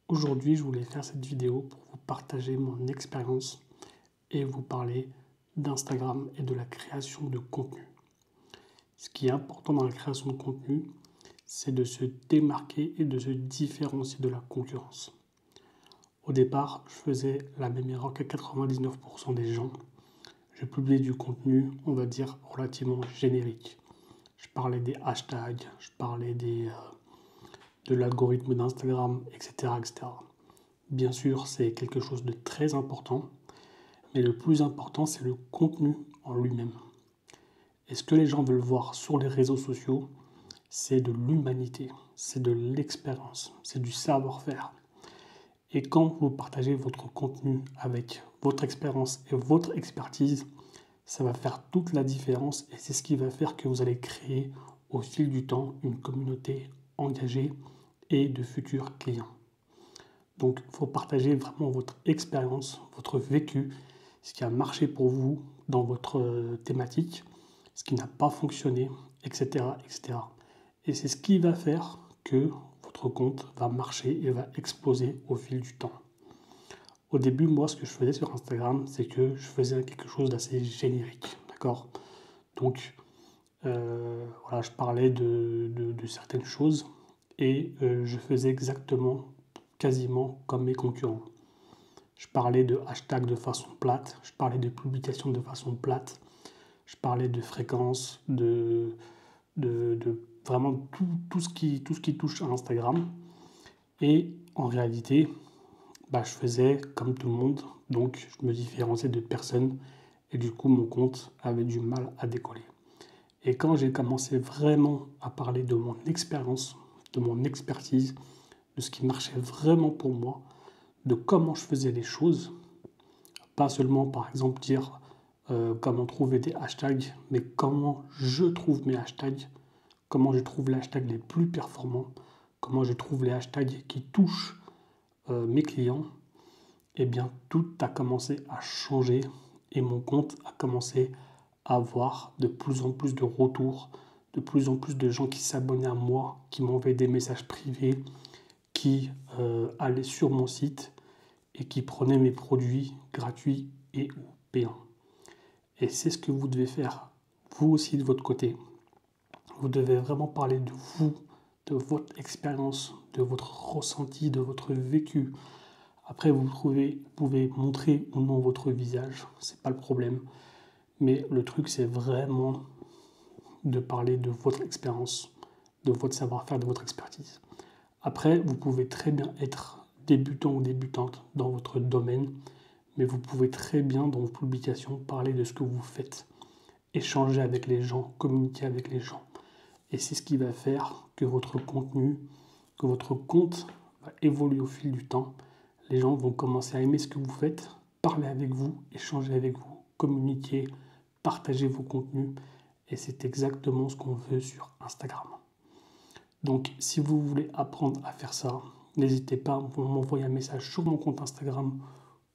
Aujourd'hui, je voulais faire cette vidéo pour vous partager mon expérience et vous parler d'Instagram et de la création de contenu. Ce qui est important dans la création de contenu, c'est de se démarquer et de se différencier de la concurrence. Au départ, je faisais la même erreur que 99% des gens. Je publiais du contenu, on va dire, relativement générique. Je parlais des hashtags, je parlais de l'algorithme d'Instagram, etc., etc. Bien sûr, c'est quelque chose de très important, mais le plus important, c'est le contenu en lui-même. Et ce que les gens veulent voir sur les réseaux sociaux, c'est de l'humanité, c'est de l'expérience, c'est du savoir-faire. Et quand vous partagez votre contenu avec votre expérience et votre expertise, ça va faire toute la différence et c'est ce qui va faire que vous allez créer au fil du temps une communauté engagée et de futurs clients. Donc, il faut partager vraiment votre expérience, votre vécu, ce qui a marché pour vous dans votre thématique, ce qui n'a pas fonctionné, etc., etc. Et c'est ce qui va faire que votre compte va marcher et va exploser au fil du temps. Au début, moi, ce que je faisais sur Instagram, c'est que je faisais quelque chose d'assez générique, d'accord? Donc, voilà, je parlais de certaines choses et je faisais exactement quasiment comme mes concurrents. Je parlais de hashtag de façon plate, je parlais de publication de façon plate, je parlais de fréquence, de vraiment tout ce qui touche à Instagram. Et en réalité, je faisais comme tout le monde, donc je me différenciais de personne et du coup mon compte avait du mal à décoller. Et quand j'ai commencé vraiment à parler de mon expérience, de mon expertise, de ce qui marchait vraiment pour moi, de comment je faisais les choses, pas seulement par exemple dire comment trouver des hashtags, mais comment je trouve mes hashtags, comment je trouve les hashtags les plus performants, comment je trouve les hashtags qui touchent mes clients, et bien tout a commencé à changer et mon compte a commencé à avoir de plus en plus de retours, de plus en plus de gens qui s'abonnaient à moi, qui m'envoyaient des messages privés, qui allaient sur mon site et qui prenaient mes produits gratuits et ou payants. Et c'est ce que vous devez faire, vous aussi de votre côté. Vous devez vraiment parler de vous, de votre expérience, de votre ressenti, de votre vécu. Après, vous pouvez montrer ou non votre visage, c'est pas le problème. Mais le truc, c'est vraiment de parler de votre expérience, de votre savoir-faire, de votre expertise. Après, vous pouvez très bien être débutant ou débutante dans votre domaine, mais vous pouvez très bien, dans vos publications, parler de ce que vous faites, échanger avec les gens, communiquer avec les gens. Et c'est ce qui va faire que votre contenu, que votre compte va évoluer au fil du temps. Les gens vont commencer à aimer ce que vous faites, parler avec vous, échanger avec vous, communiquer, partager vos contenus. Et c'est exactement ce qu'on veut sur Instagram. Donc, si vous voulez apprendre à faire ça, n'hésitez pas à m'envoyer un message sur mon compte Instagram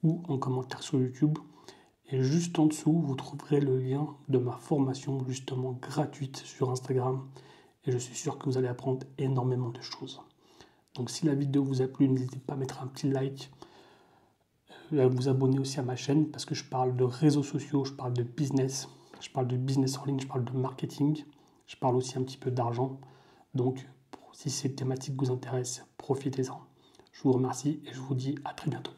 ou en commentaire sur YouTube. Et juste en dessous, vous trouverez le lien de ma formation justement gratuite sur Instagram. Et je suis sûr que vous allez apprendre énormément de choses. Donc si la vidéo vous a plu, n'hésitez pas à mettre un petit like, à vous abonner aussi à ma chaîne parce que je parle de réseaux sociaux, je parle de business en ligne, je parle de marketing, je parle aussi un petit peu d'argent. Donc si ces thématiques vous intéressent, profitez-en. Je vous remercie et je vous dis à très bientôt.